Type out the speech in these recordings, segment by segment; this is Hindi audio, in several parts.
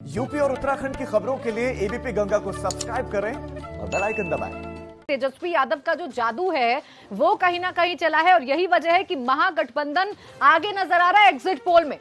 यूपी और उत्तराखंड की खबरों के लिए एबीपी गंगा को सब्सक्राइब करें और बेल आइकन दबाएं। तेजस्वी यादव का जो जादू है वो कहीं ना कहीं चला है और यही वजह है कि महागठबंधन आगे नजर आ रहा है एग्जिट पोल में।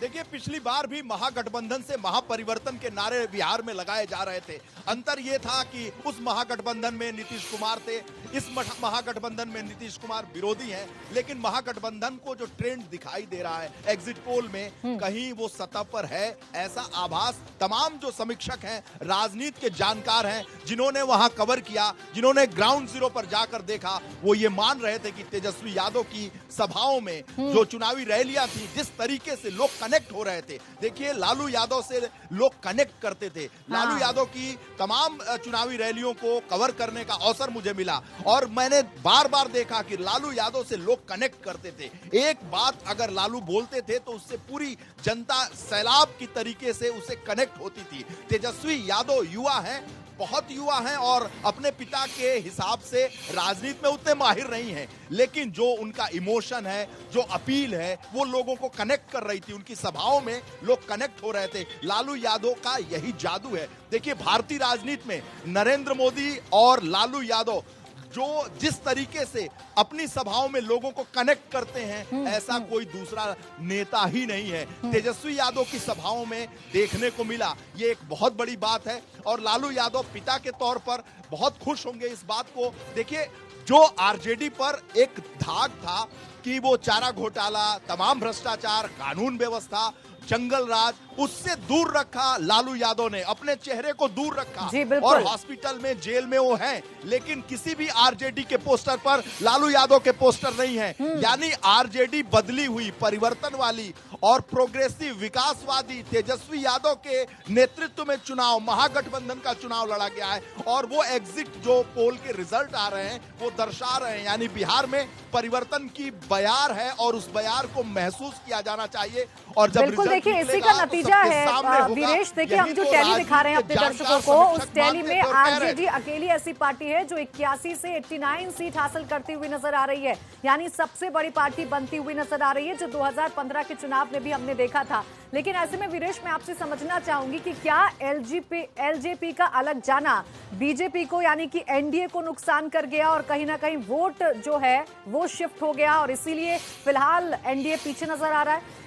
देखिए, पिछली बार भी महागठबंधन से महापरिवर्तन के नारे बिहार में लगाए जा रहे थे। अंतर यह था कि उस महागठबंधन में नीतीश कुमार थे, इस महागठबंधन में नीतीश कुमार विरोधी हैं। लेकिन महागठबंधन को जो ट्रेंड दिखाई दे रहा है एग्जिट पोल में, कहीं वो सतह पर है ऐसा आभास तमाम जो समीक्षक हैं, राजनीति के जानकार हैं, जिन्होंने वहां कवर किया, जिन्होंने ग्राउंड जीरो पर जाकर देखा, वो ये मान रहे थे कि तेजस्वी यादव की सभाओं में जो चुनावी रैलियां थी, जिस तरीके से लोग कनेक्ट हो रहे थे। देखिए, लालू यादव से लोग कनेक्ट करते थे। लालू यादव की तमाम चुनावी रैलियों को कवर करने का अवसर मुझे मिला और मैंने बार बार देखा कि लालू यादव से लोग कनेक्ट करते थे। एक बात अगर लालू बोलते थे तो उससे पूरी जनता सैलाब की तरीके से उसे कनेक्ट होती थी। तेजस्वी यादव युवा हैं, बहुत युवा हैं और अपने पिता के हिसाब से राजनीति में उतने माहिर नहीं हैं, लेकिन जो उनका इमोशन है, जो अपील है, वो लोगों को कनेक्ट कर रही थी। उनकी सभाओं में लोग कनेक्ट हो रहे थे। लालू यादव का यही जादू है। देखिए, भारतीय राजनीति में नरेंद्र मोदी और लालू यादव जो जिस तरीके से अपनी सभाओं में लोगों को कनेक्ट करते हैं, ऐसा कोई दूसरा नेता ही नहीं है। तेजस्वी यादव की सभाओं में देखने को मिला, ये एक बहुत बड़ी बात है और लालू यादव पिता के तौर पर बहुत खुश होंगे इस बात को। देखिए, जो आरजेडी पर एक धाक था कि वो चारा घोटाला, तमाम भ्रष्टाचार, कानून व्यवस्था, जंगल राज, उससे दूर रखा लालू यादव ने, अपने चेहरे को दूर रखा और हॉस्पिटल में, जेल में वो हैं, लेकिन किसी भी आरजेडी के पोस्टर पर लालू यादव के पोस्टर नहीं है। यानी आरजेडी बदली हुई, परिवर्तन वाली और प्रोग्रेसिव, विकासवादी तेजस्वी यादव के नेतृत्व में चुनाव, महागठबंधन का चुनाव लड़ा गया है और वो एग्जिट जो पोल के रिजल्ट आ रहे हैं वो दर्शा रहे हैं। यानी बिहार में परिवर्तन की बयार है और उस बयार को महसूस किया जाना चाहिए। और जब देखिए, इसी का नतीजा है वीरेश। देखिए, हम जो टैली दिखा रहे हैं अपने दर्शकों को, उस टैली में आरजेडी अकेली ऐसी पार्टी है जो 81 से 89 सीट हासिल करती हुई नजर आ रही है। यानी सबसे बड़ी पार्टी बनती हुई नजर आ रही है, जो 2015 के चुनाव में भी हमने देखा था। लेकिन ऐसे में वीरेश, मैं आपसे समझना चाहूंगी कि क्या एलजेपी का अलग जाना बीजेपी को, यानी कि एनडीए को नुकसान कर गया और कहीं ना कहीं वोट जो है वो शिफ्ट हो गया और इसीलिए फिलहाल एनडीए पीछे नजर आ रहा है?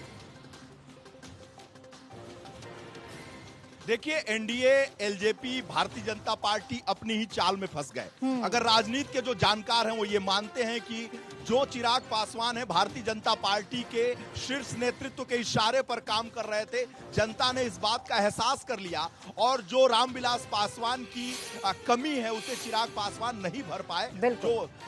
देखिए, NDA, LJP, Bharatiya Janata party अपनी ही चाल में फंस गए। अगर राजनीति के जो जानकार हैं वो ये मानते हैं कि जो चिराग पासवान है भारतीय जनता पार्टी के शीर्ष नेतृत्व के इशारे पर काम कर रहे थे, जनता ने इस बात का एहसास कर लिया और जो रामविलास पासवान की कमी है उसे चिराग पासवान नहीं भर पाए।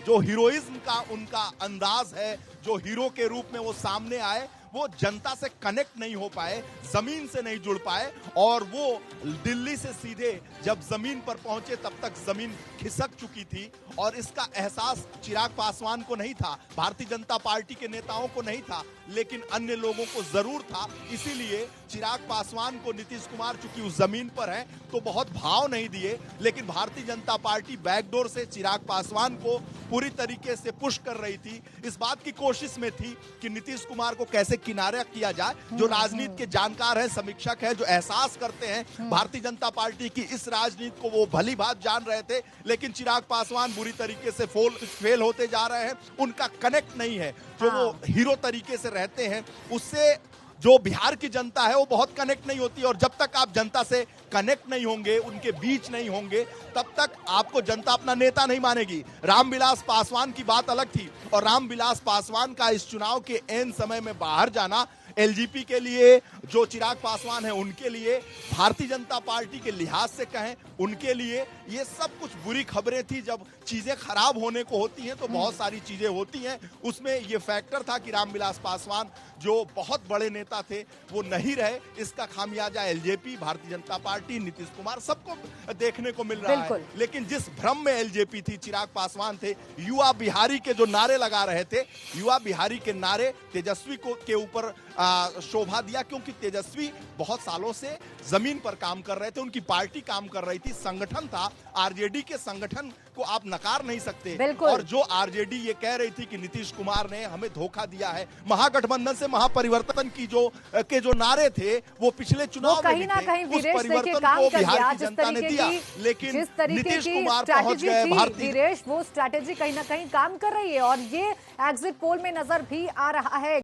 जो हीरोइज्म का उनका अंदाज है, जो हीरो के रूप में वो सामने आए, वो जनता से कनेक्ट नहीं हो पाए, जमीन से नहीं जुड़ पाए और वो दिल्ली से सीधे जब जमीन पर पहुंचे तब तक जमीन खिसक चुकी थी और इसका एहसास चिराग पासवान को नहीं था, भारतीय जनता पार्टी के नेताओं को नहीं था, लेकिन अन्य लोगों को जरूर था। इसीलिए चिराग पासवान को नीतीश कुमार चूंकि उस जमीन पर हैं तो बहुत भाव नहीं दिए, लेकिन भारतीय जनता पार्टी बैकडोर से चिराग पासवान को पूरी तरीके से पुश कर रही थी। इस बात की कोशिश में थी कि नीतीश कुमार को कैसे किनारे किया जाए। जो राजनीति के जानकार हैं, समीक्षक हैं, जो एहसास करते हैं भारतीय जनता पार्टी की इस राजनीति को, वो भली बात जान रहे थे, लेकिन चिराग पासवान बुरी तरीके से फेल होते जा रहे हैं। उनका कनेक्ट नहीं है, जो वो हीरो तरीके से रहते हैं उससे जो बिहार की जनता है वो बहुत कनेक्ट नहीं होती और जब तक आप जनता से कनेक्ट नहीं होंगे, उनके बीच नहीं होंगे, तब तक आपको जनता अपना नेता नहीं मानेगी। रामविलास पासवान की बात अलग थी और रामविलास पासवान का इस चुनाव के एन समय में बाहर जाना एलजेपी के लिए, जो चिराग पासवान है उनके लिए, भारतीय जनता पार्टी के लिहाज से कहें उनके लिए, ये सब कुछ बुरी खबरें थी। जब चीजें खराब होने को होती हैं तो बहुत सारी चीजें होती हैं, उसमें ये फैक्टर था कि रामविलास पासवान जो बहुत बड़े नेता थे वो नहीं रहे। इसका खामियाजा एलजेपी, भारतीय जनता पार्टी, नीतीश कुमार सबको देखने को मिल रहा है। लेकिन जिस भ्रम में एलजेपी थी, चिराग पासवान थे, युवा बिहारी के जो नारे लगा रहे थे, युवा बिहारी के नारे तेजस्वी के ऊपर शोभा दिया, क्योंकि तेजस्वी बहुत सालों से जमीन पर काम कर रहे थे, उनकी पार्टी काम कर रही थी, संगठन था, आरजेडी के संगठन को आप नकार नहीं सकते। बिल्कुल। और जो आरजेडी ये कह रही थी कि नीतीश कुमार ने हमें धोखा दिया है, महागठबंधन से महापरिवर्तन की जो नारे थे वो पिछले चुनाव में कहीं ना कहीं उस वीरेश देखिए परिवर्तन काम को कर बिहार गया। की जनता ने दिया, लेकिन जिस तरीके नीतीश की कुमार पहुंच स्ट्रैटेजी गए थी भारतीय। वीरेश, वो स्ट्रैटेजी कहीं ना कहीं काम कर रही है और ये एग्जिट पोल में नजर भी आ रहा है।